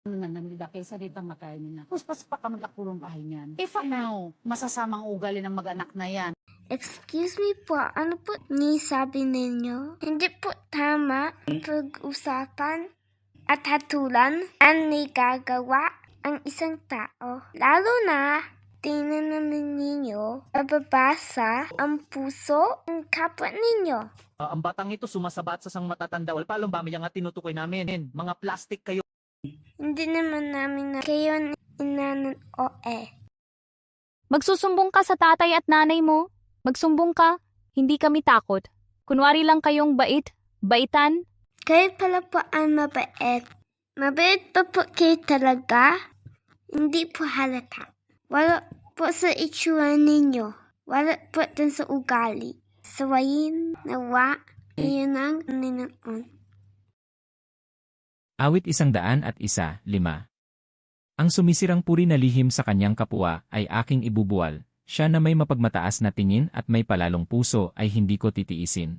Nananida kaysa dito makain na. Puspas pa ka magkakulong bahay niyan. If now, masasamang ugali ng mag-anak na yan. Excuse me po, ano po ni sabi ninyo? Hindi po tama pag-usapan at hatulan ang nagagawa ang isang tao. Lalo na, tingnan naman ninyo, mababasa ang puso ng kapwa ninyo. Ang batang ito sumasabat sa sang matatanda. Wal palong ba nga tinutukoy namin. Mga plastic kayo. Hindi naman namin na kayo inanon o Magsusumbong ka sa tatay at nanay mo. Magsumbong ka. Hindi kami takot. Kunwari lang kayong baitan. Kayo pala po ang mabait. Mabait pa po kayo talaga? Hindi po halata. Wala po sa itsura ninyo. Wala po dun sa ugali. Sawayin, nawa, iyon ang ninoon. Awit 101. Ang sumisirang puri na lihim sa kanyang kapwa ay aking ibubuwal. Siya na may mapagmataas na tingin at may palalong puso ay hindi ko titiisin.